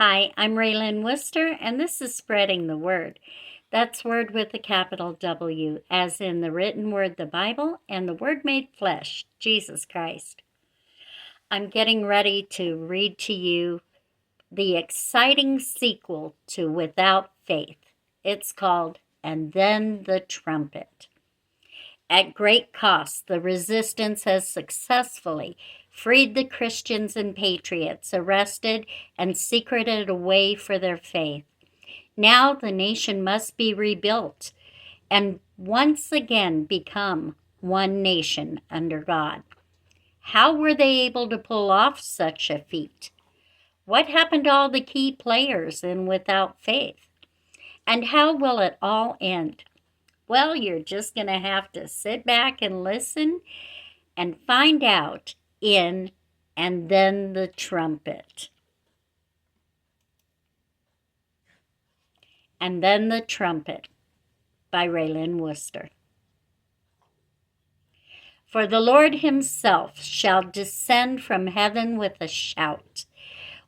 Hi, I'm Raylan Worcester, and this is Spreading the Word. That's Word with a capital W, as in the written word, the Bible, and the Word made flesh, Jesus Christ. I'm getting ready to read to you the exciting sequel to Without Faith. It's called And Then the Trumpet. At great cost, the resistance has successfully freed the Christians and patriots arrested and secreted away for their faith. Now the nation must be rebuilt and once again become one nation under God. How were they able to pull off such a feat? What happened to all the key players in Without Faith? And how will it all end? Well, you're just going to have to sit back and listen and find out in And Then the Trumpet. And Then the Trumpet by Raylan Worcester. For the Lord himself shall descend from heaven with a shout,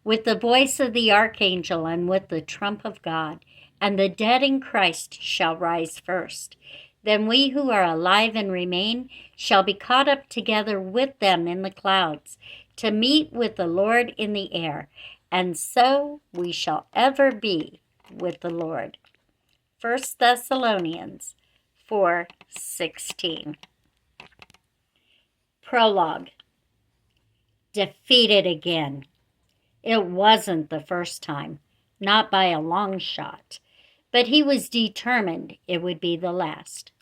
with the voice of the archangel and with the trump of God, and the dead in Christ shall rise first. Then we who are alive and remain shall be caught up together with them in the clouds, to meet with the Lord in the air, and so we shall ever be with the Lord. 1 Thessalonians 4:16. Prologue. Defeated again. It wasn't the first time, not by a long shot, but he was determined it would be the last.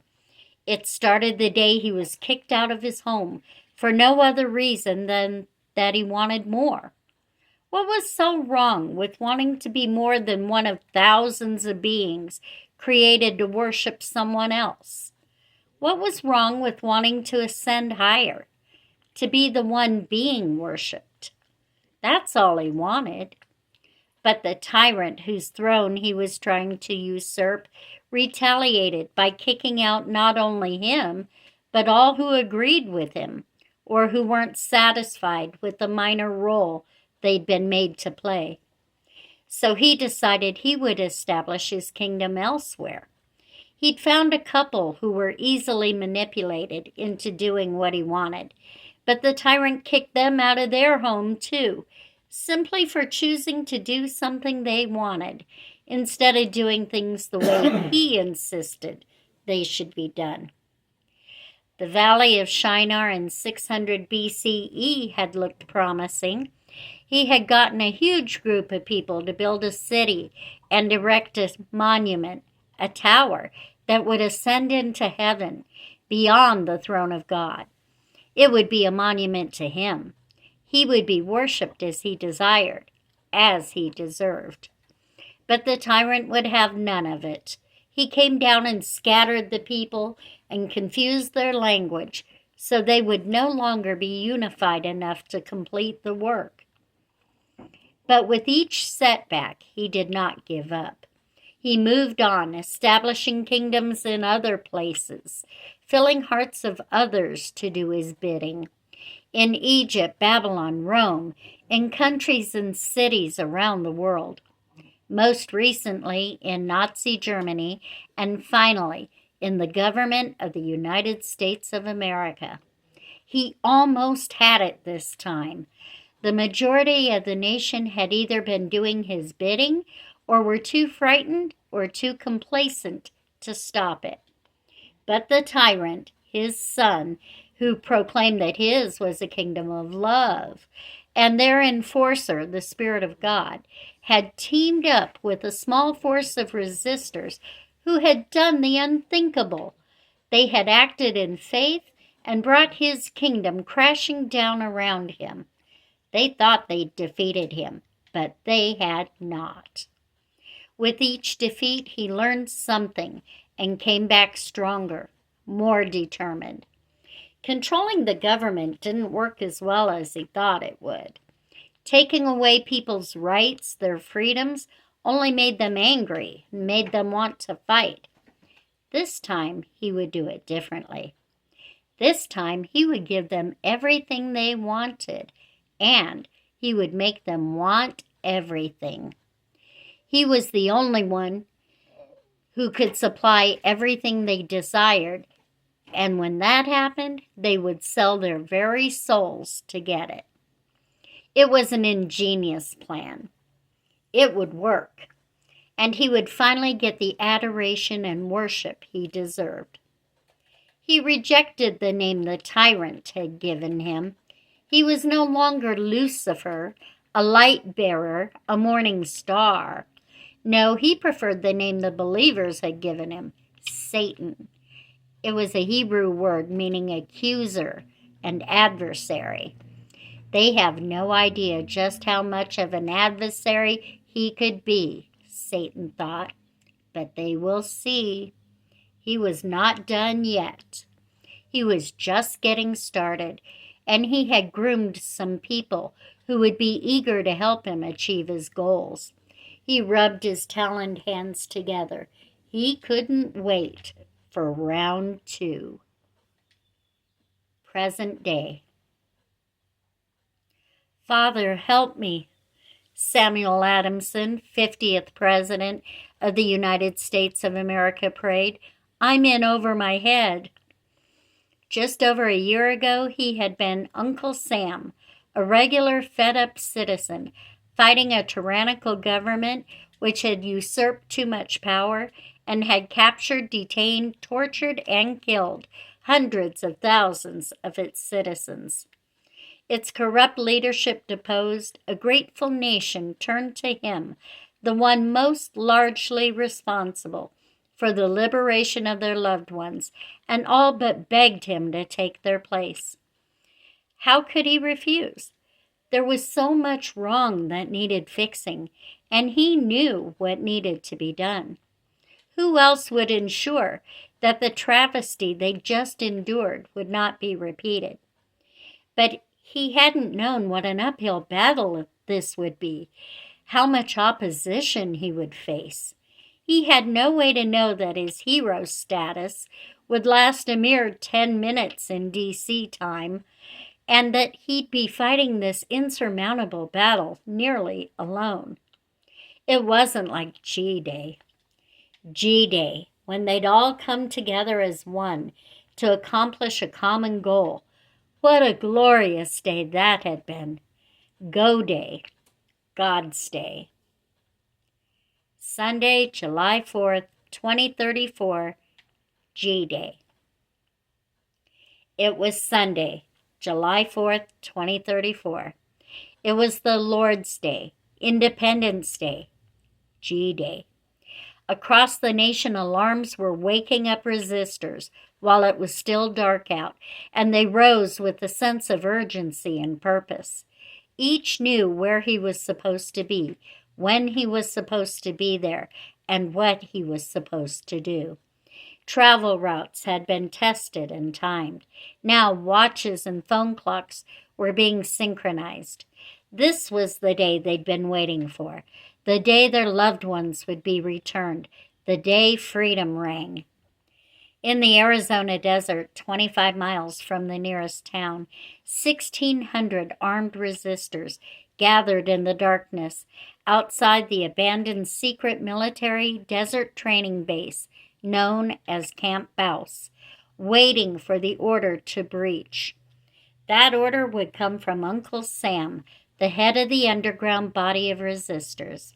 It started the day he was kicked out of his home for no other reason than that he wanted more. What was so wrong with wanting to be more than one of thousands of beings created to worship someone else? What was wrong with wanting to ascend higher, to be the one being worshipped? That's all he wanted. But the tyrant whose throne he was trying to usurp retaliated by kicking out not only him, but all who agreed with him or who weren't satisfied with the minor role they'd been made to play. So he decided he would establish his kingdom elsewhere. He'd found a couple who were easily manipulated into doing what he wanted, but the tyrant kicked them out of their home too, simply for choosing to do something they wanted, instead of doing things the way he insisted they should be done. The Valley of Shinar in 600 BCE had looked promising. He had gotten a huge group of people to build a city and erect a monument, a tower, that would ascend into heaven beyond the throne of God. It would be a monument to him. He would be worshipped as he desired, as he deserved. But the tyrant would have none of it. He came down and scattered the people and confused their language so they would no longer be unified enough to complete the work. But with each setback, he did not give up. He moved on, establishing kingdoms in other places, filling hearts of others to do his bidding. In Egypt, Babylon, Rome, in countries and cities around the world. Most recently in Nazi Germany, and finally in the government of the United States of America. He almost had it this time. The majority of the nation had either been doing his bidding or were too frightened or too complacent to stop it. But the tyrant, his son, who proclaimed that his was a kingdom of love, and their enforcer, the Spirit of God, had teamed up with a small force of resistors who had done the unthinkable. They had acted in faith and brought his kingdom crashing down around him. They thought they'd defeated him, but they had not. With each defeat, he learned something and came back stronger, more determined. Controlling the government didn't work as well as he thought it would. Taking away people's rights, their freedoms, only made them angry and made them want to fight. This time, he would do it differently. This time, he would give them everything they wanted, and he would make them want everything. He was the only one who could supply everything they desired, and when that happened, they would sell their very souls to get it. It was an ingenious plan. It would work, and he would finally get the adoration and worship he deserved. He rejected the name the tyrant had given him. He was no longer Lucifer, a light bearer, a morning star. No, he preferred the name the believers had given him, Satan. It was a Hebrew word meaning accuser and adversary. They have no idea just how much of an adversary he could be, Satan thought. But they will see. He was not done yet. He was just getting started, and he had groomed some people who would be eager to help him achieve his goals. He rubbed his taloned hands together. He couldn't wait for round 2. Present day. Father, help me, Samuel Adamson, 50th President of the United States of America, prayed. I'm in over my head. Just over a year ago, he had been Uncle Sam, a regular fed-up citizen, fighting a tyrannical government which had usurped too much power and had captured, detained, tortured, and killed hundreds of thousands of its citizens. Its corrupt leadership deposed, a grateful nation turned to him, the one most largely responsible for the liberation of their loved ones, and all but begged him to take their place. How could he refuse? There was so much wrong that needed fixing, and he knew what needed to be done. Who else would ensure that the travesty they just endured would not be repeated? But he hadn't known what an uphill battle this would be, how much opposition he would face. He had no way to know that his hero status would last a mere 10 minutes in D.C. time, and that he'd be fighting this insurmountable battle nearly alone. It wasn't like G-Day. G-Day, when they'd all come together as one to accomplish a common goal. What a glorious day that had been. Go-Day, God's Day. Sunday, July 4th, 2034, G-Day. It was Sunday, July 4th, 2034. It was the Lord's Day, Independence Day, G-Day. Across the nation, alarms were waking up resistors while it was still dark out, and they rose with a sense of urgency and purpose. Each knew where he was supposed to be, when he was supposed to be there, and what he was supposed to do. Travel routes had been tested and timed. Now watches and phone clocks were being synchronized. This was the day they'd been waiting for, the day their loved ones would be returned, the day freedom rang. In the Arizona desert, 25 miles from the nearest town, 1,600 armed resistors gathered in the darkness outside the abandoned secret military desert training base known as Camp Baus, waiting for the order to breach. That order would come from Uncle Sam, the head of the underground body of resistors.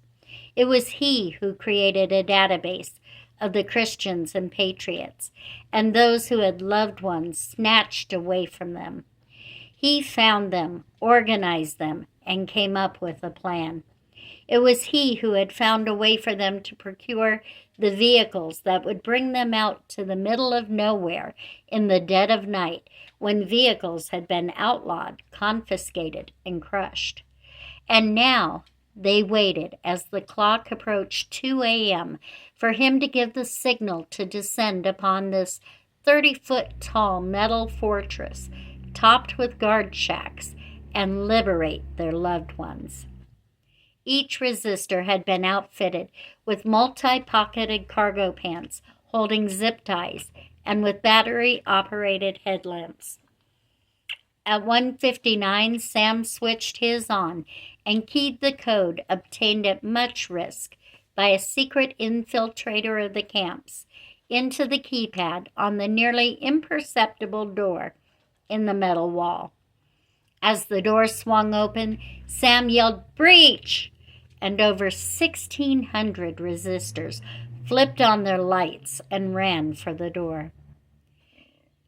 It was he who created a database of the Christians and patriots, and those who had loved ones snatched away from them. He found them, organized them, and came up with a plan. It was he who had found a way for them to procure the vehicles that would bring them out to the middle of nowhere in the dead of night, when vehicles had been outlawed, confiscated, and crushed. And now they waited as the clock approached 2 a.m. for him to give the signal to descend upon this 30-foot-tall metal fortress topped with guard shacks and liberate their loved ones. Each resistor had been outfitted with multi-pocketed cargo pants holding zip ties and with battery-operated headlamps. At 1:59, Sam switched his on and keyed the code obtained at much risk by a secret infiltrator of the camps into the keypad on the nearly imperceptible door in the metal wall. As the door swung open, Sam yelled, "Breach!" and over 1,600 resistors flipped on their lights and ran for the door.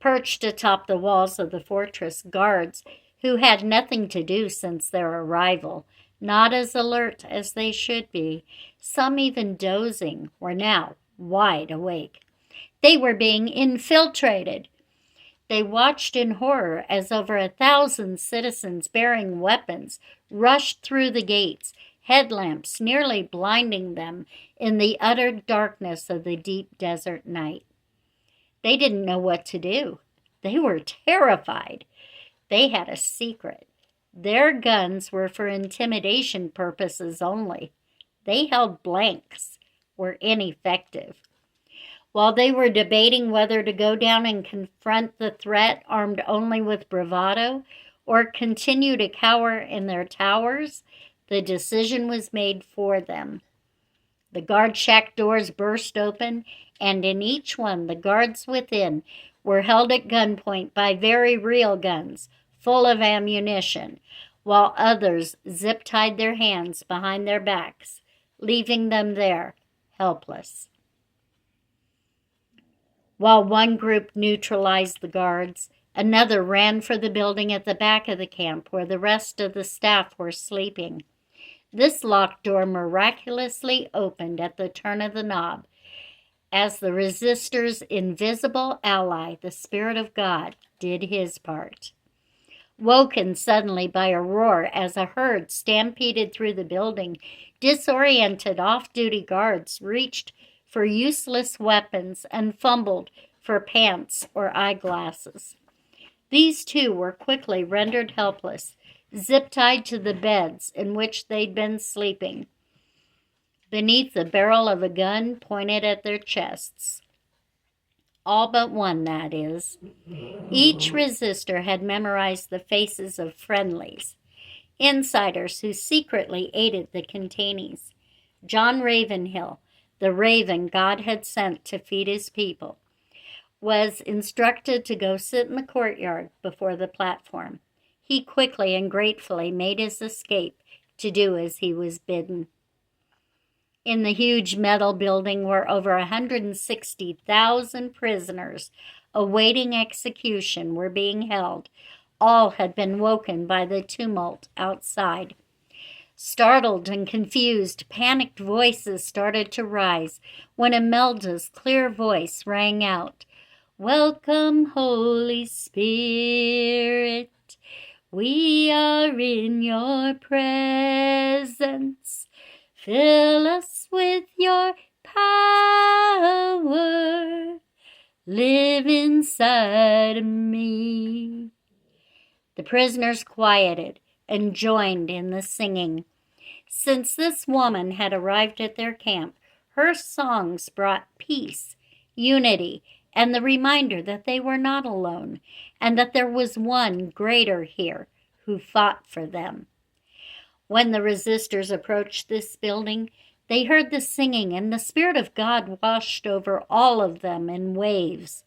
Perched atop the walls of the fortress, guards, who had nothing to do since their arrival, not as alert as they should be, some even dozing, were now wide awake. They were being infiltrated. They watched in horror as over 1,000 citizens bearing weapons rushed through the gates, headlamps nearly blinding them in the utter darkness of the deep desert night. They didn't know what to do. They were terrified. They had a secret. Their guns were for intimidation purposes only. They held blanks, were ineffective. While they were debating whether to go down and confront the threat armed only with bravado or continue to cower in their towers, the decision was made for them. The guard shack doors burst open, and in each one the guards within were held at gunpoint by very real guns, full of ammunition, while others zip-tied their hands behind their backs, leaving them there, helpless. While one group neutralized the guards, another ran for the building at the back of the camp where the rest of the staff were sleeping. This locked door miraculously opened at the turn of the knob, as the resistors' invisible ally, the Spirit of God, did his part. Woken suddenly by a roar as a herd stampeded through the building, disoriented off-duty guards reached for useless weapons and fumbled for pants or eyeglasses. These too were quickly rendered helpless, zip-tied to the beds in which they'd been sleeping, beneath the barrel of a gun pointed at their chests. All but one, that is. Each resistor had memorized the faces of friendlies, insiders who secretly aided the containees. John Ravenhill, the raven God had sent to feed his people, was instructed to go sit in the courtyard before the platform. He quickly and gratefully made his escape to do as he was bidden. In the huge metal building were over 160,000 prisoners awaiting execution were being held. All had been woken by the tumult outside. Startled and confused, panicked voices started to rise when Imelda's clear voice rang out, "Welcome, Holy Spirit. We are in your presence. Fill us with your power. Live inside of me." The prisoners quieted and joined in the singing. Since this woman had arrived at their camp, her songs brought peace, unity, and the reminder that they were not alone, and that there was one greater here who fought for them. When the resistors approached this building, they heard the singing, and the Spirit of God washed over all of them in waves.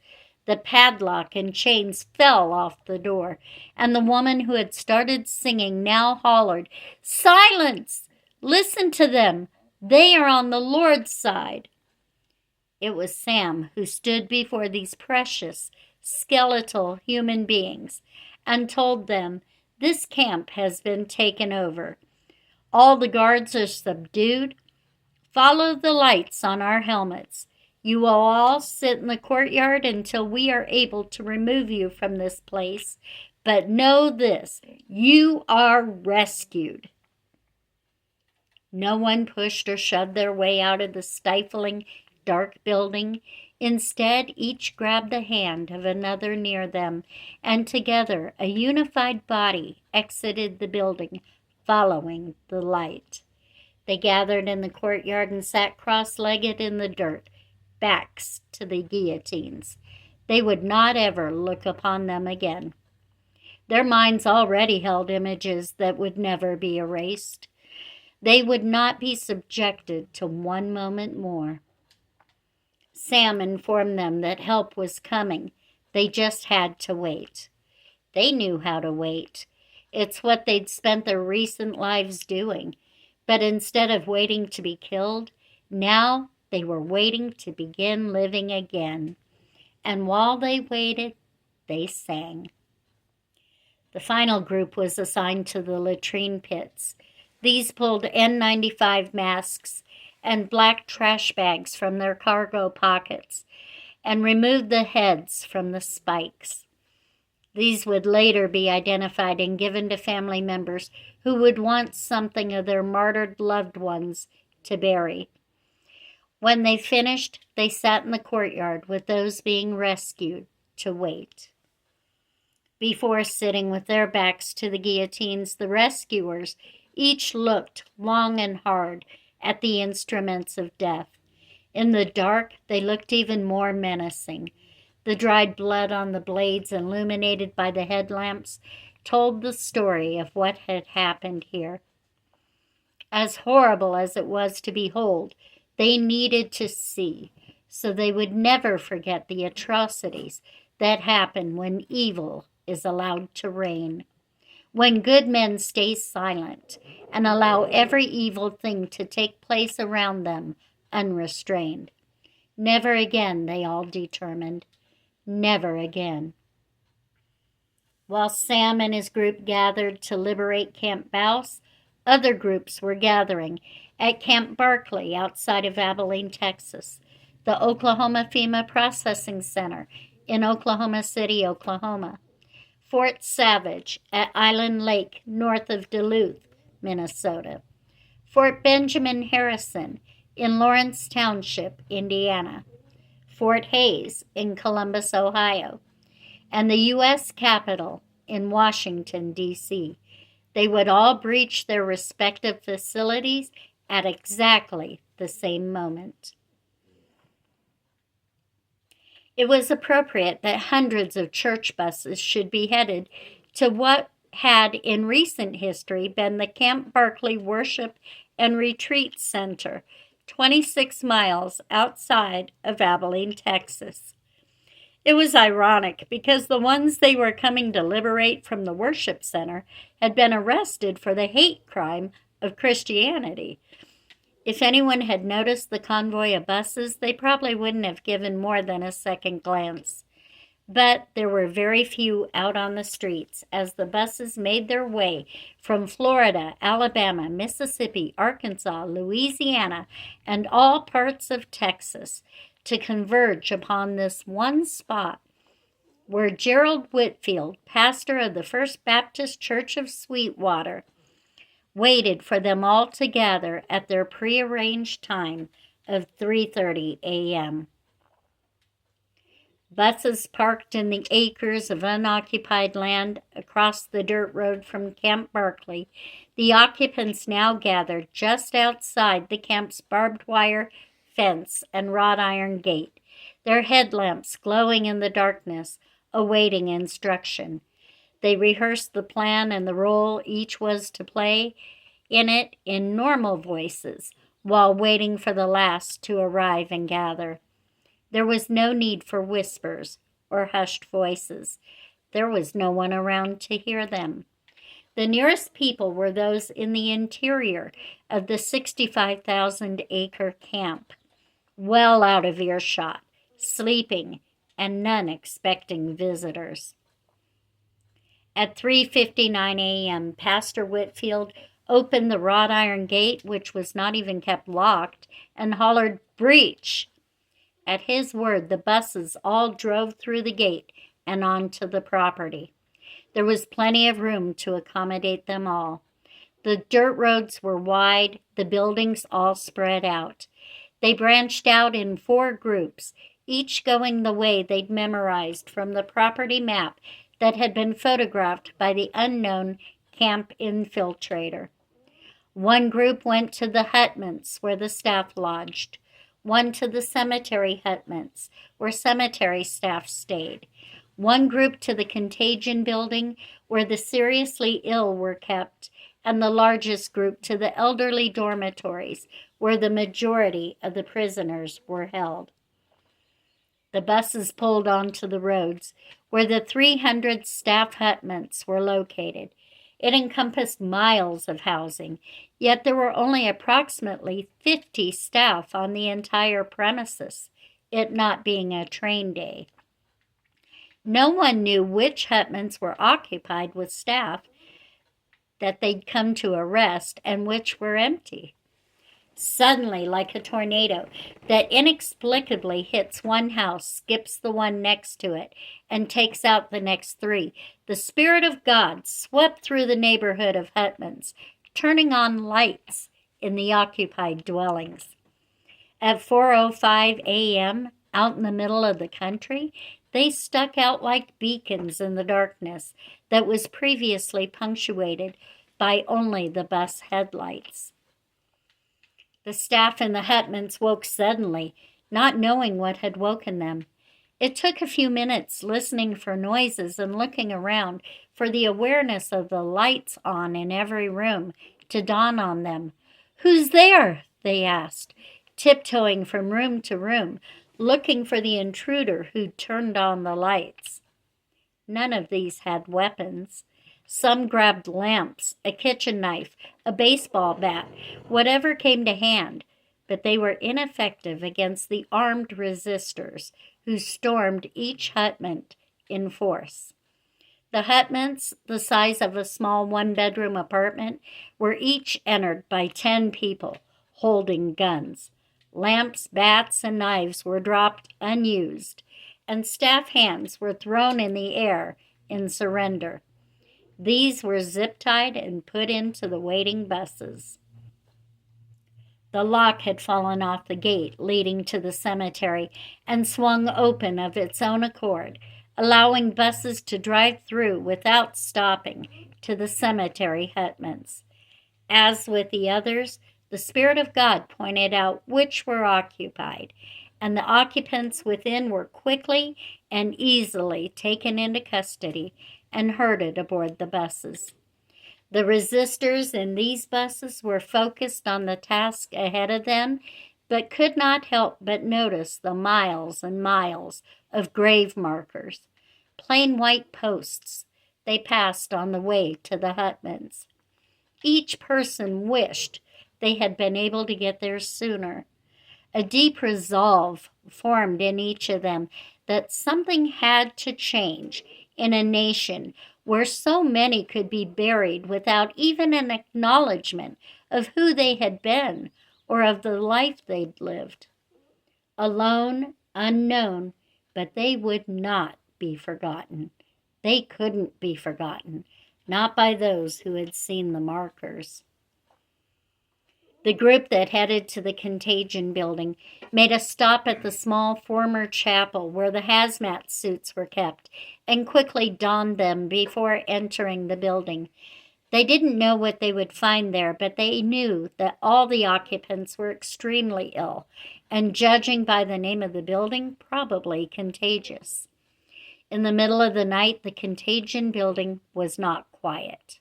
The padlock and chains fell off the door, and the woman who had started singing now hollered, "Silence! Listen to them! They are on the Lord's side." It was Sam who stood before these precious, skeletal human beings and told them, "This camp has been taken over. All the guards are subdued. Follow the lights on our helmets. You will all sit in the courtyard until we are able to remove you from this place. But know this, you are rescued." No one pushed or shoved their way out of the stifling, dark building. Instead, each grabbed the hand of another near them, and together, a unified body exited the building, following the light. They gathered in the courtyard and sat cross-legged in the dirt, backs to the guillotines. They would not ever look upon them again. Their minds already held images that would never be erased. They would not be subjected to one moment more. Sam informed them that help was coming. They just had to wait. They knew how to wait. It's what they'd spent their recent lives doing. But instead of waiting to be killed, now they were waiting to begin living again. And while they waited, they sang. The final group was assigned to the latrine pits. These pulled N95 masks and black trash bags from their cargo pockets and removed the heads from the spikes. These would later be identified and given to family members who would want something of their martyred loved ones to bury. When they finished, they sat in the courtyard with those being rescued to wait. Before sitting with their backs to the guillotines, the rescuers each looked long and hard at the instruments of death. In the dark, they looked even more menacing. The dried blood on the blades, illuminated by the headlamps, told the story of what had happened here. As horrible as it was to behold, they needed to see, so they would never forget the atrocities that happen when evil is allowed to reign. When good men stay silent and allow every evil thing to take place around them unrestrained. Never again, they all determined. Never again. While Sam and his group gathered to liberate Camp Bouse, other groups were gathering at Camp Barkley outside of Abilene, Texas, the Oklahoma FEMA Processing Center in Oklahoma City, Oklahoma, Fort Savage at Island Lake north of Duluth, Minnesota, Fort Benjamin Harrison in Lawrence Township, Indiana, Fort Hays in Columbus, Ohio, and the U.S. Capitol in Washington, D.C. They would all breach their respective facilities at exactly the same moment. It was appropriate that hundreds of church buses should be headed to what had in recent history been the Camp Barkley Worship and Retreat Center, 26 miles outside of Abilene, Texas. It was ironic because the ones they were coming to liberate from the worship center had been arrested for the hate crime of Christianity. If anyone had noticed the convoy of buses, they probably wouldn't have given more than a second glance. But there were very few out on the streets as the buses made their way from Florida, Alabama, Mississippi, Arkansas, Louisiana, and all parts of Texas to converge upon this one spot where Gerald Whitfield, pastor of the First Baptist Church of Sweetwater, waited for them all to gather at their prearranged time of 3:30 a.m. Buses parked in the acres of unoccupied land across the dirt road from Camp Barkley. The occupants now gathered just outside the camp's barbed wire fence and wrought iron gate, their headlamps glowing in the darkness, awaiting instruction. They rehearsed the plan and the role each was to play in it in normal voices, while waiting for the last to arrive and gather. There was no need for whispers or hushed voices. There was no one around to hear them. The nearest people were those in the interior of the 65,000-acre camp, well out of earshot, sleeping, and none expecting visitors. At 3:59 a.m., Pastor Whitfield opened the wrought iron gate, which was not even kept locked, and hollered, "Breach!" At his word, the buses all drove through the gate and onto the property. There was plenty of room to accommodate them all. The dirt roads were wide, the buildings all spread out. They branched out in 4 groups, each going the way they'd memorized from the property map that had been photographed by the unknown camp infiltrator. One group went to the hutments where the staff lodged, one to the cemetery hutments where cemetery staff stayed, one group to the contagion building where the seriously ill were kept, and the largest group to the elderly dormitories, where the majority of the prisoners were held. The buses pulled onto the roads where the 300 staff hutments were located. It encompassed miles of housing, yet there were only approximately 50 staff on the entire premises, it not being a train day. No one knew which hutments were occupied with staff that they'd come to arrest and which were empty. Suddenly, like a tornado that inexplicably hits one house, skips the one next to it, and takes out the next three, the Spirit of God swept through the neighborhood of hutments, turning on lights in the occupied dwellings. At 4:05 a.m., out in the middle of the country, they stuck out like beacons in the darkness that was previously punctuated by only the bus headlights. The staff in the hutments woke suddenly, not knowing what had woken them. It took a few minutes listening for noises and looking around for the awareness of the lights on in every room to dawn on them. "Who's there?" they asked, tiptoeing from room to room, looking for the intruder who turned on the lights. None of these had weapons. Some grabbed lamps, a kitchen knife, a baseball bat, whatever came to hand, but they were ineffective against the armed resistors who stormed each hutment in force. The hutments, the size of a small one-bedroom apartment, were each entered by 10 people holding guns. Lamps, bats, and knives were dropped unused, and staff hands were thrown in the air in surrender. These were zip-tied and put into the waiting buses. The lock had fallen off the gate leading to the cemetery and swung open of its own accord, allowing buses to drive through without stopping to the cemetery hutments. As with the others, the Spirit of God pointed out which were occupied, and the occupants within were quickly and easily taken into custody and herded aboard the buses. The resistors in these buses were focused on the task ahead of them, but could not help but notice the miles and miles of grave markers, plain white posts they passed on the way to the hutments. Each person wished they had been able to get there sooner. A deep resolve formed in each of them that something had to change in a nation where so many could be buried without even an acknowledgement of who they had been or of the life they'd lived. Alone, unknown, but they would not be forgotten. They couldn't be forgotten, not by those who had seen the markers. The group that headed to the Contagion building made a stop at the small former chapel where the hazmat suits were kept and quickly donned them before entering the building. They didn't know what they would find there, but they knew that all the occupants were extremely ill and, judging by the name of the building, probably contagious. In the middle of the night, the Contagion building was not quiet.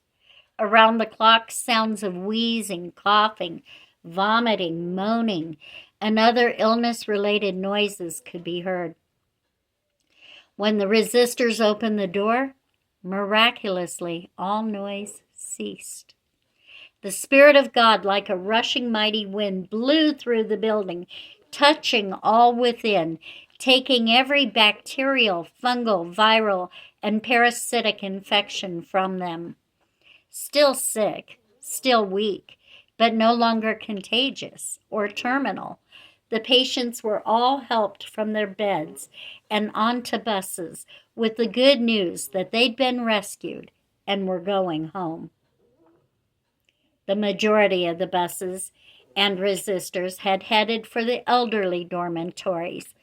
Around the clock, sounds of wheezing, coughing, vomiting, moaning, and other illness-related noises could be heard. When the resistors opened the door, miraculously, all noise ceased. The Spirit of God, like a rushing mighty wind, blew through the building, touching all within, taking every bacterial, fungal, viral, and parasitic infection from them. Still sick, still weak, but no longer contagious or terminal, the patients were all helped from their beds and onto buses with the good news that they'd been rescued and were going home. The majority of the buses and resistors had headed for the elderly dormitories.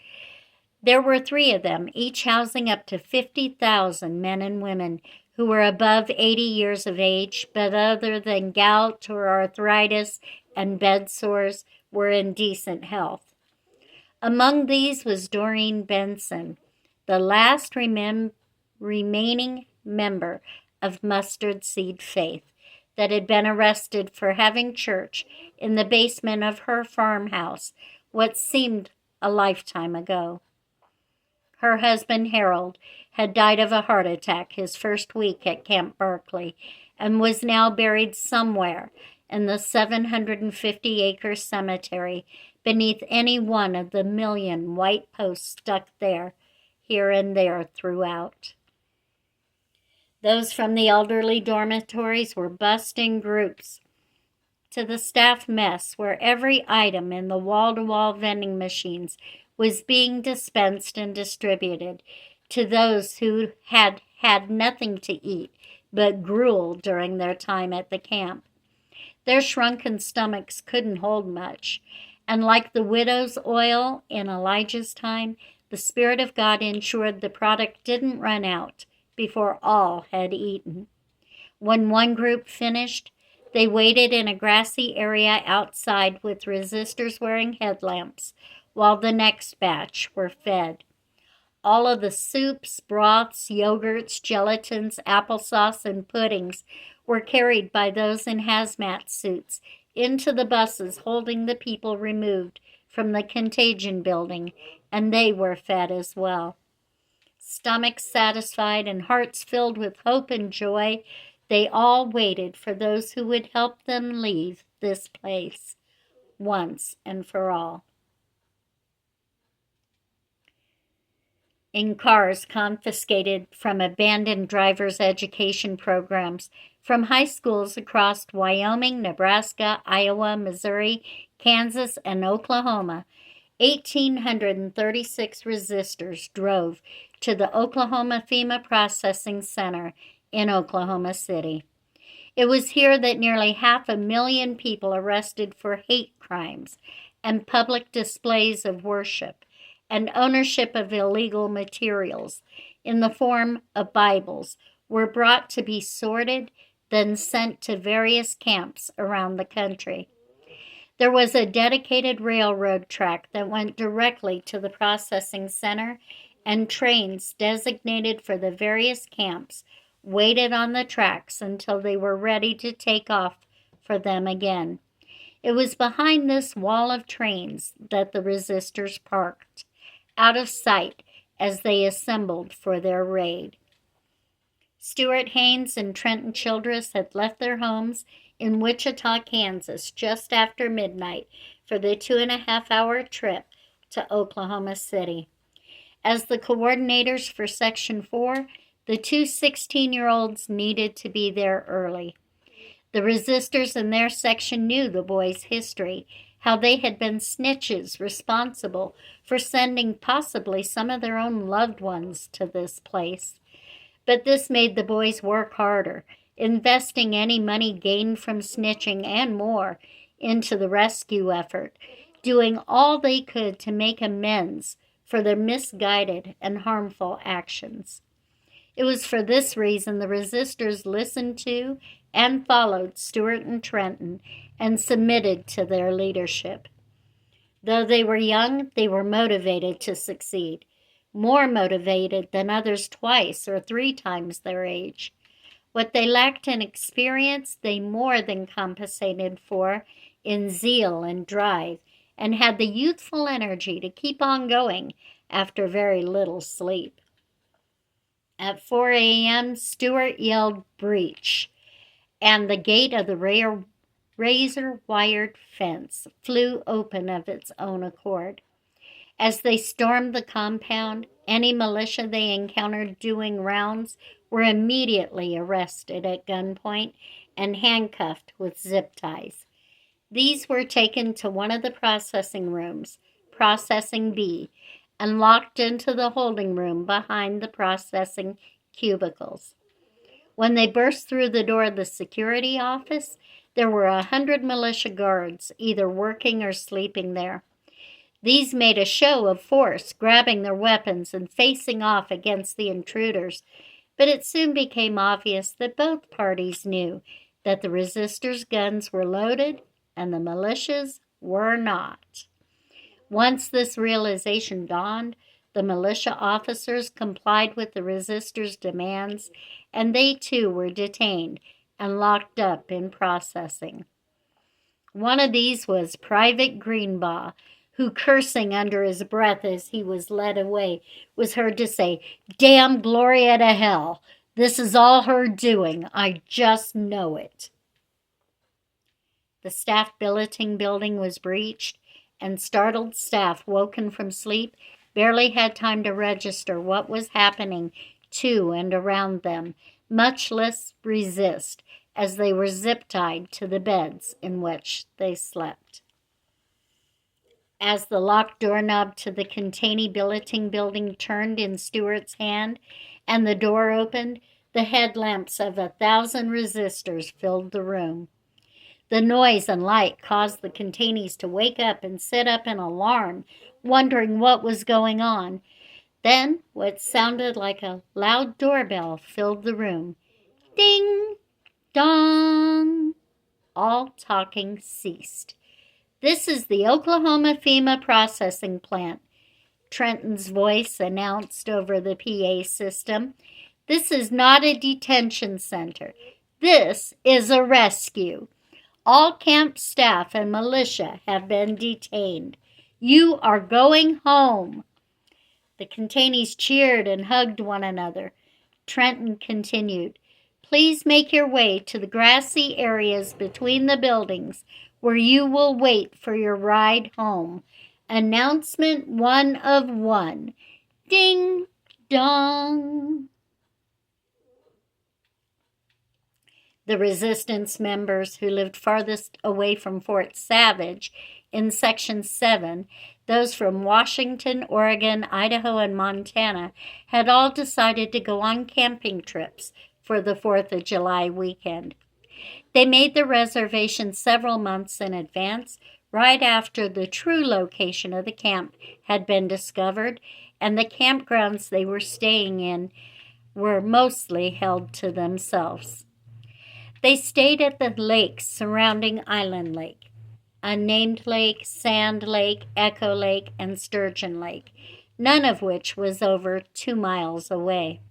There were 3 of them, each housing up to 50,000 men and women who were above 80 years of age, but other than gout or arthritis and bed sores, were in decent health. Among these was Doreen Benson, the last remaining member of Mustard Seed Faith, that had been arrested for having church in the basement of her farmhouse what seemed a lifetime ago. Her husband, Harold, had died of a heart attack his first week at Camp Berkeley and was now buried somewhere in the 750-acre cemetery beneath any one of the million white posts stuck there, here and there throughout. Those from the elderly dormitories were bussed in groups to the staff mess, where every item in the wall-to-wall vending machines was being dispensed and distributed to those who had had nothing to eat but gruel during their time at the camp. Their shrunken stomachs couldn't hold much, and like the widow's oil in Elijah's time, the Spirit of God ensured the product didn't run out before all had eaten. When one group finished, they waited in a grassy area outside with resistors wearing headlamps while the next batch were fed. All of the soups, broths, yogurts, gelatins, applesauce, and puddings were carried by those in hazmat suits into the buses holding the people removed from the contagion building, and they were fed as well. Stomachs satisfied and hearts filled with hope and joy, they all waited for those who would help them leave this place once and for all. In cars confiscated from abandoned drivers' education programs from high schools across Wyoming, Nebraska, Iowa, Missouri, Kansas, and Oklahoma, 1,836 resistors drove to the Oklahoma FEMA Processing Center in Oklahoma City. It was here that nearly 500,000 people arrested for hate crimes and public displays of worship and ownership of illegal materials in the form of Bibles were brought to be sorted, then sent to various camps around the country. There was a dedicated railroad track that went directly to the processing center, and trains designated for the various camps waited on the tracks until they were ready to take off for them again. It was behind this wall of trains that the resistors parked, out of sight as they assembled for their raid. Stuart Haynes and Trenton Childress had left their homes in Wichita, Kansas, just after midnight for the 2.5-hour trip to Oklahoma City. As the coordinators for Section 4, the two 16-year-olds needed to be there early. The resistors in their section knew the boys' history, how they had been snitches responsible for sending possibly some of their own loved ones to this place. But this made the boys work harder, investing any money gained from snitching and more into the rescue effort, doing all they could to make amends for their misguided and harmful actions. It was for this reason the resistors listened to and followed Stuart and Trenton and submitted to their leadership. Though they were young, they were motivated to succeed, more motivated than others twice or 3 times their age. What they lacked in experience, they more than compensated for in zeal and drive, and had the youthful energy to keep on going after very little sleep. At 4 a.m., Stuart yelled, "Breach," and the gate of the razor-wired fence flew open of its own accord. As they stormed the compound, any militia they encountered doing rounds were immediately arrested at gunpoint and handcuffed with zip ties. These were taken to one of the processing rooms, Processing B, and locked into the holding room behind the processing cubicles. When they burst through the door of the security office, there were 100 militia guards either working or sleeping there. These made a show of force, grabbing their weapons and facing off against the intruders, but it soon became obvious that both parties knew that the resistors' guns were loaded and the militia's were not. Once this realization dawned, the militia officers complied with the resistors' demands, and they too were detained and locked up in processing. One of these was Private Greenbaugh, who, cursing under his breath as he was led away, was heard to say, "Damn Gloria to hell! This is all her doing. I just know it." The staff billeting building was breached, and startled staff, woken from sleep, barely had time to register what was happening to and around them, much less resist, as they were zip-tied to the beds in which they slept. As the locked doorknob to the Cantaney billeting building turned in Stewart's hand and the door opened, the headlamps of 1,000 resistors filled the room. The noise and light caused the Cantaneys to wake up and sit up in alarm, wondering what was going on. Then what sounded like a loud doorbell filled the room. Ding! Dong! All talking ceased. "This is the Oklahoma FEMA processing plant," Trenton's voice announced over the PA system. "This is not a detention center. This is a rescue. All camp staff and militia have been detained. You are going home." The Cantaneys cheered and hugged one another. Trenton continued, "Please make your way to the grassy areas between the buildings where you will wait for your ride home. Announcement 1 of 1. Ding dong." The resistance members who lived farthest away from Fort Savage in Section 7, those from Washington, Oregon, Idaho, and Montana, had all decided to go on camping trips for the 4th of July weekend. They made the reservation several months in advance, right after the true location of the camp had been discovered, and the campgrounds they were staying in were mostly held to themselves. They stayed at the lakes surrounding Island Lake, Unnamed Lake, Sand Lake, Echo Lake, and Sturgeon Lake, none of which was over 2 miles away.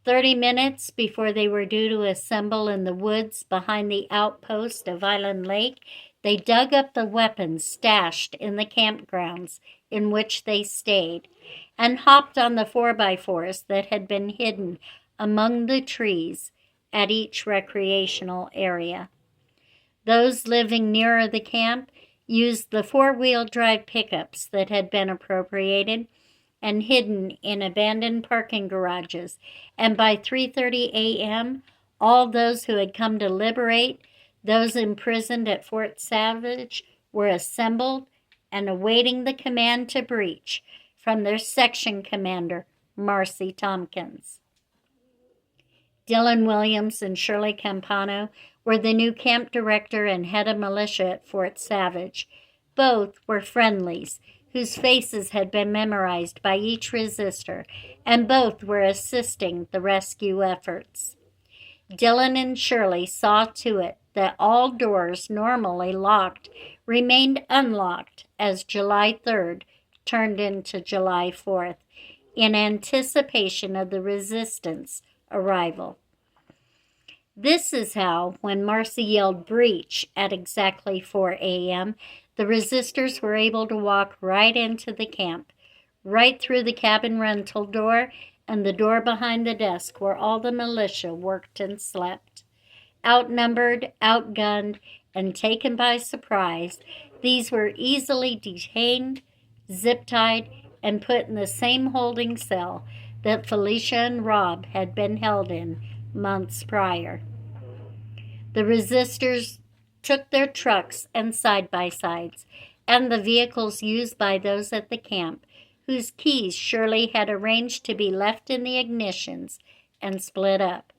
30 minutes before they were due to assemble in the woods behind the outpost of Island Lake, they dug up the weapons stashed in the campgrounds in which they stayed and hopped on the 4x4s that had been hidden among the trees at each recreational area. Those living nearer the camp used the 4-wheel drive pickups that had been appropriated and hidden in abandoned parking garages, and by 3:30 a.m., all those who had come to liberate those imprisoned at Fort Savage were assembled and awaiting the command to breach from their section commander, Marcy Tompkins. Dylan Williams and Shirley Campano were the new camp director and head of militia at Fort Savage. Both were friendlies whose faces had been memorized by each resistor, and both were assisting the rescue efforts. Dylan and Shirley saw to it that all doors normally locked remained unlocked as July 3rd turned into July 4th, in anticipation of the resistance arrival. This is how, when Marcy yelled breach at exactly 4 a.m., the resistors were able to walk right into the camp, right through the cabin rental door and the door behind the desk where all the militia worked and slept. Outnumbered, outgunned, and taken by surprise, these were easily detained, zip-tied, and put in the same holding cell that Felicia and Rob had been held in months prior. The resistors took their trucks and side-by-sides, and the vehicles used by those at the camp, whose keys Shirley had arranged to be left in the ignitions, and split up.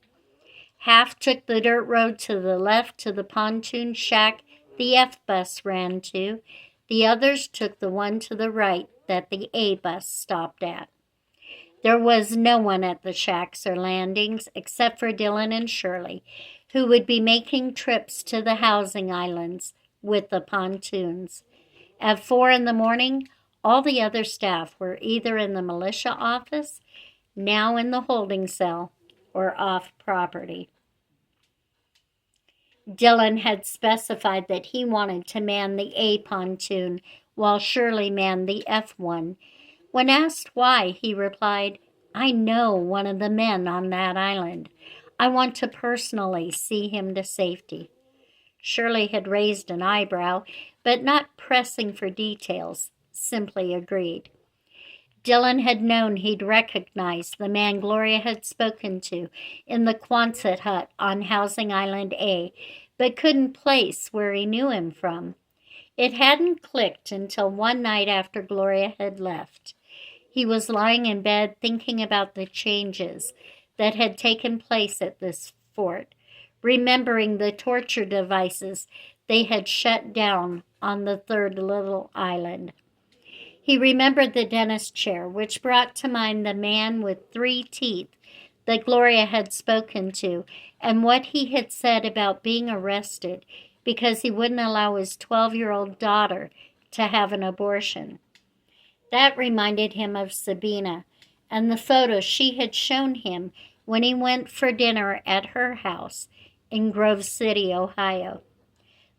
Half took the dirt road to the left to the pontoon shack the F bus ran to. The others took the one to the right that the A bus stopped at. There was no one at the shacks or landings except for Dylan and Shirley, who would be making trips to the housing islands with the pontoons. At 4 a.m, all the other staff were either in the militia office, now in the holding cell, or off property. Dylan had specified that he wanted to man the A pontoon while Shirley manned the F one. When asked why, he replied, "I know one of the men on that island. I want to personally see him to safety." Shirley had raised an eyebrow, but not pressing for details, simply agreed. Dylan had known he'd recognize the man Gloria had spoken to in the Quonset hut on Housing Island A, but couldn't place where he knew him from. It hadn't clicked until one night after Gloria had left. He was lying in bed thinking about the changes that had taken place at this fort, remembering the torture devices they had shut down on the third little island. He remembered the dentist chair, which brought to mind the man with 3 teeth that Gloria had spoken to, and what he had said about being arrested because he wouldn't allow his 12-year-old daughter to have an abortion. That reminded him of Sabina and the photo she had shown him when he went for dinner at her house in Grove City, Ohio.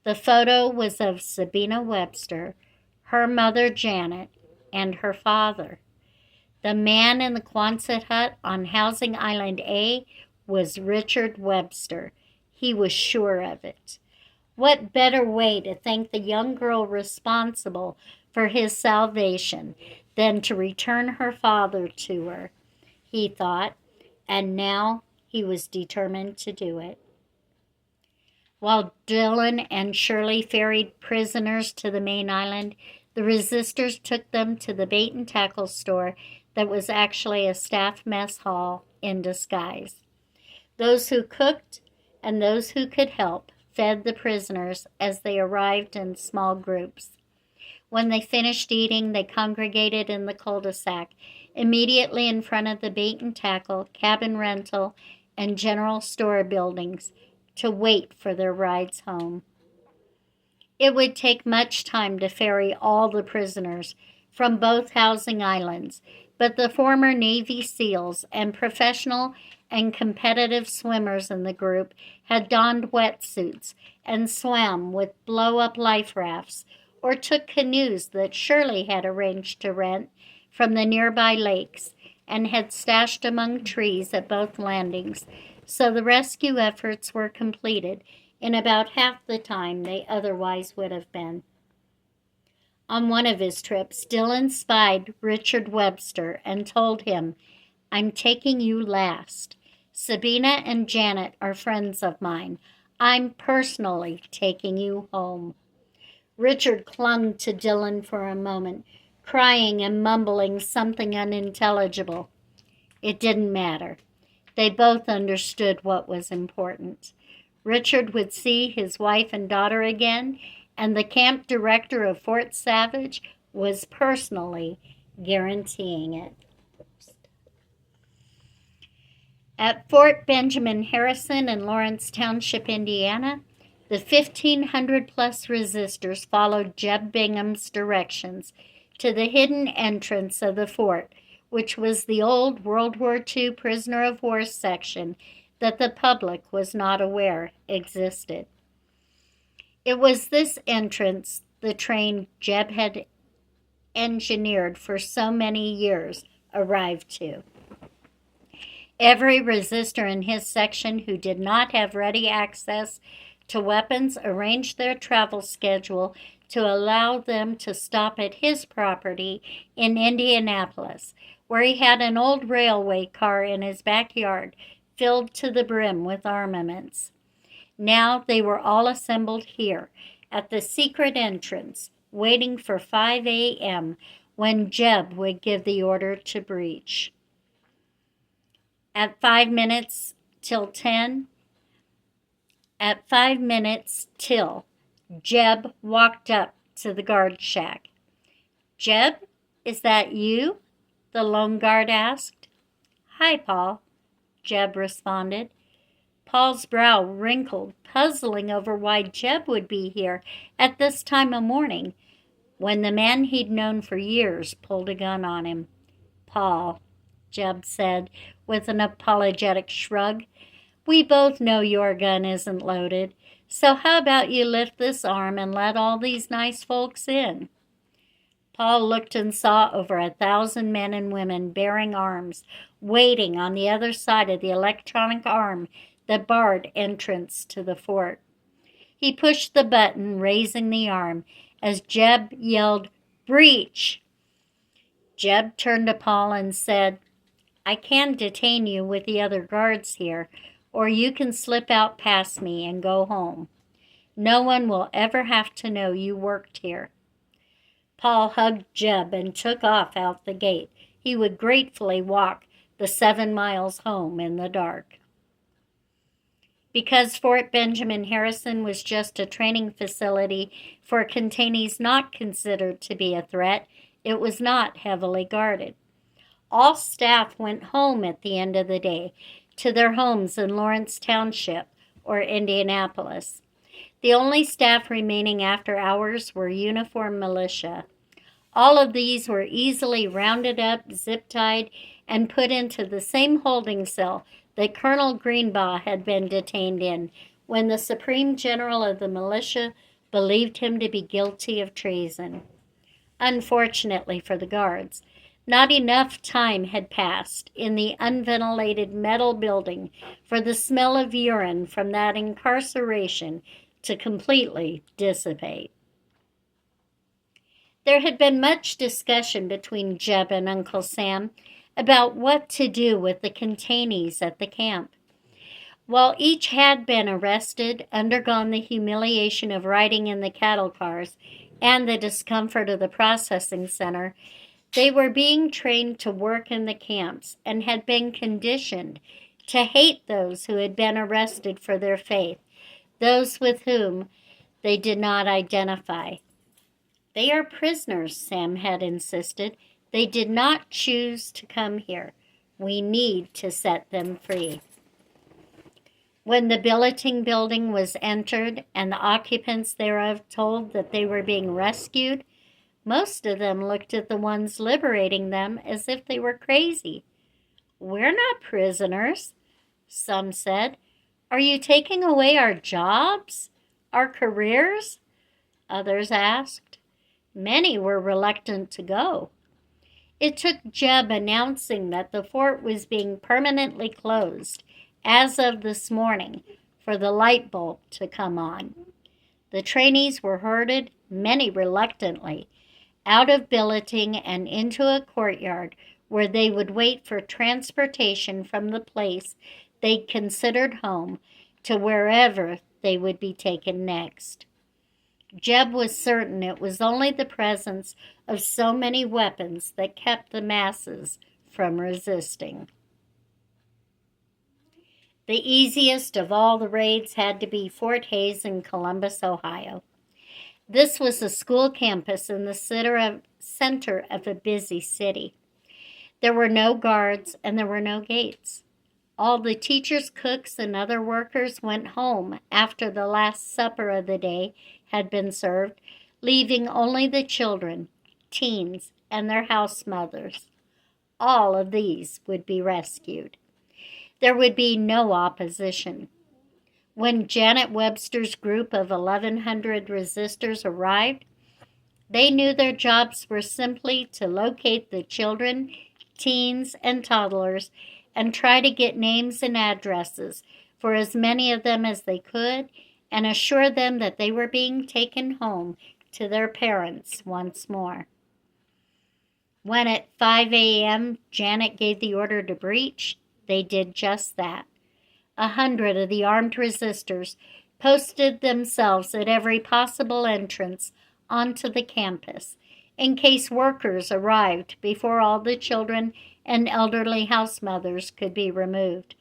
The photo was of Sabina Webster, her mother Janet, and her father. The man in the Quonset hut on Housing Island A was Richard Webster. He was sure of it. What better way to thank the young girl responsible for his salvation than to return her father to her, he thought, and now he was determined to do it. While Dylan and Shirley ferried prisoners to the main island, the resistors took them to the bait and tackle store that was actually a staff mess hall in disguise. Those who cooked and those who could help fed the prisoners as they arrived in small groups. When they finished eating, they congregated in the cul-de-sac, immediately in front of the bait and tackle, cabin rental, and general store buildings, to wait for their rides home. It would take much time to ferry all the prisoners from both housing islands, but the former Navy SEALs and professional and competitive swimmers in the group had donned wetsuits and swam with blow-up life rafts or took canoes that Shirley had arranged to rent from the nearby lakes and had stashed among trees at both landings, so the rescue efforts were completed in about half the time they otherwise would have been. On one of his trips, Dylan spied Richard Webster and told him, "I'm taking you last. Sabina and Janet are friends of mine. I'm personally taking you home." Richard clung to Dylan for a moment, crying and mumbling something unintelligible. It didn't matter. They both understood what was important. Richard would see his wife and daughter again, and the camp director of Fort Savage was personally guaranteeing it. At Fort Benjamin Harrison in Lawrence Township, Indiana, the 1,500-plus resistors followed Jeb Bingham's directions to the hidden entrance of the fort, which was the old World War II prisoner of war section that the public was not aware existed. It was this entrance the train Jeb had engineered for so many years arrived to. Every resistor in his section who did not have ready access to weapons arranged their travel schedule to allow them to stop at his property in Indianapolis, where he had an old railway car in his backyard filled to the brim with armaments. Now they were all assembled here at the secret entrance, waiting for 5 a.m. when Jeb would give the order to breach. At 5 minutes till, Jeb walked up to the guard shack. "Jeb, is that you?" the lone guard asked. "Hi, Paul," Jeb responded. Paul's brow wrinkled, puzzling over why Jeb would be here at this time of morning, when the man he'd known for years pulled a gun on him. "Paul," Jeb said with an apologetic shrug, "we both know your gun isn't loaded, So how about you lift this arm and let all these nice folks in? Paul looked and saw over 1,000 men and women bearing arms, waiting on the other side of the electronic arm that barred entrance to the fort. He pushed the button, raising the arm, as Jeb yelled, "Breach!" Jeb turned to Paul and said, "I can detain you with the other guards here, or you can slip out past me and go home. No one will ever have to know you worked here." Paul hugged Jeb and took off out the gate. He would gratefully walk the 7 miles home in the dark. Because Fort Benjamin Harrison was just a training facility for containees not considered to be a threat, it was not heavily guarded. All staff went home at the end of the day to their homes in Lawrence Township or Indianapolis. The only staff remaining after hours were uniformed militia. All of these were easily rounded up, zip-tied, and put into the same holding cell that Colonel Greenbaugh had been detained in when the Supreme General of the militia believed him to be guilty of treason. Unfortunately for the guards, not enough time had passed in the unventilated metal building for the smell of urine from that incarceration to completely dissipate. There had been much discussion between Jeb and Uncle Sam about what to do with the containees at the camp. While each had been arrested, undergone the humiliation of riding in the cattle cars, and the discomfort of the processing center, they were being trained to work in the camps and had been conditioned to hate those who had been arrested for their faith, those with whom they did not identify. "They are prisoners," Sam had insisted. "They did not choose to come here. We need to set them free." When the billeting building was entered and the occupants thereof told that they were being rescued, most of them looked at the ones liberating them as if they were crazy. "We're not prisoners," some said. "Are you taking away our jobs? Our careers?" Others asked. Many were reluctant to go. It took Jeb announcing that the fort was being permanently closed as of this morning for the light bulb to come on. The trainees were herded, many reluctantly, out of billeting and into a courtyard where they would wait for transportation from the place they considered home to wherever they would be taken next. Jeb was certain it was only the presence of so many weapons that kept the masses from resisting. The easiest of all the raids had to be Fort Hays in Columbus, Ohio. This was a school campus in the center of a busy city. There were no guards and there were no gates. All the teachers, cooks, and other workers went home after the last supper of the day had been served, leaving only the children, teens, and their house mothers. All of these would be rescued. There would be no opposition. When Janet Webster's group of 1,100 resistors arrived, they knew their jobs were simply to locate the children, teens, and toddlers and try to get names and addresses for as many of them as they could and assure them that they were being taken home to their parents once more. When at 5 a.m. Janet gave the order to breach, they did just that. 100 of the armed resistors posted themselves at every possible entrance onto the campus in case workers arrived before all the children and elderly house mothers could be removed.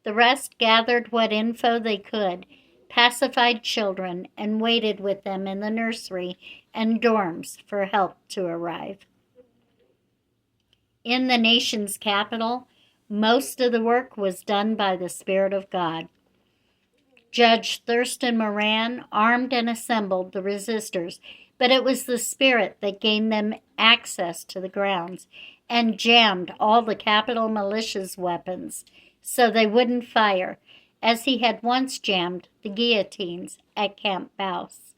The rest gathered what info they could, pacified children, and waited with them in the nursery and dorms for help to arrive. In the nation's capital, most of the work was done by the Spirit of God. Judge Thurston Moran armed and assembled the resistors, but it was the Spirit that gained them access to the grounds and jammed all the Capitol militia's weapons so they wouldn't fire as he had once jammed the guillotines at Camp Baus.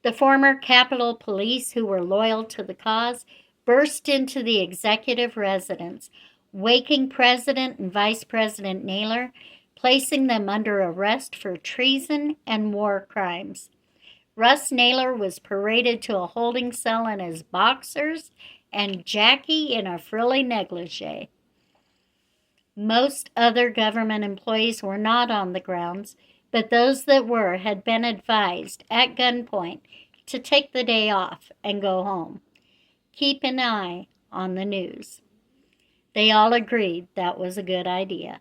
The former Capitol Police, who were loyal to the cause, burst into the executive residence, waking President and Vice President Naylor, placing them under arrest for treason and war crimes. Russ Naylor was paraded to a holding cell in his boxers and Jackie in a frilly negligee. Most other government employees were not on the grounds, but those that were had been advised at gunpoint to take the day off and go home. Keep an eye on the news. They all agreed that was a good idea.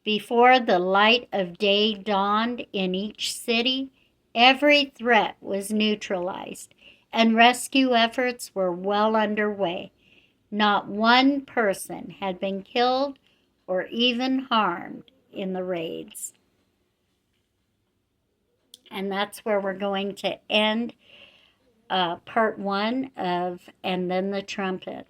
Before the light of day dawned in each city, every threat was neutralized, and rescue efforts were well underway. Not one person had been killed or even harmed in the raids. And that's where we're going to end part 1 of And Then the Trumpet.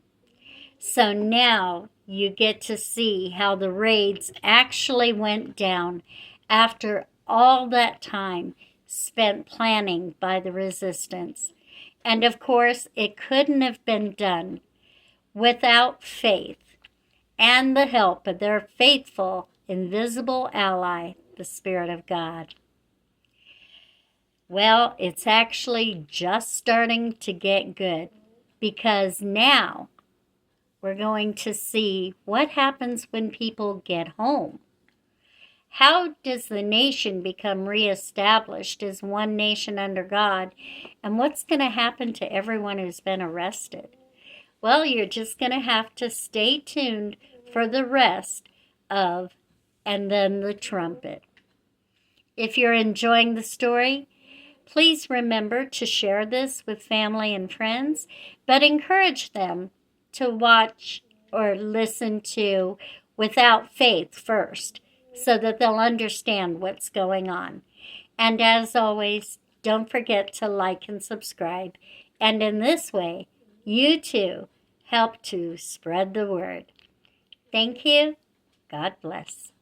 So now you get to see how the raids actually went down after all that time spent planning by the resistance. And of course, it couldn't have been done without faith and the help of their faithful, invisible ally, the Spirit of God. Well, it's actually just starting to get good, because now we're going to see what happens when people get home. How does the nation become reestablished as one nation under God? And what's going to happen to everyone who's been arrested? Well, you're just going to have to stay tuned for the rest of And Then the Trumpet. If you're enjoying the story, please remember to share this with family and friends, but encourage them to watch or listen to Without Faith first, so that they'll understand what's going on. And as always, don't forget to like and subscribe. And in this way, you too help to spread the word. Thank you. God bless.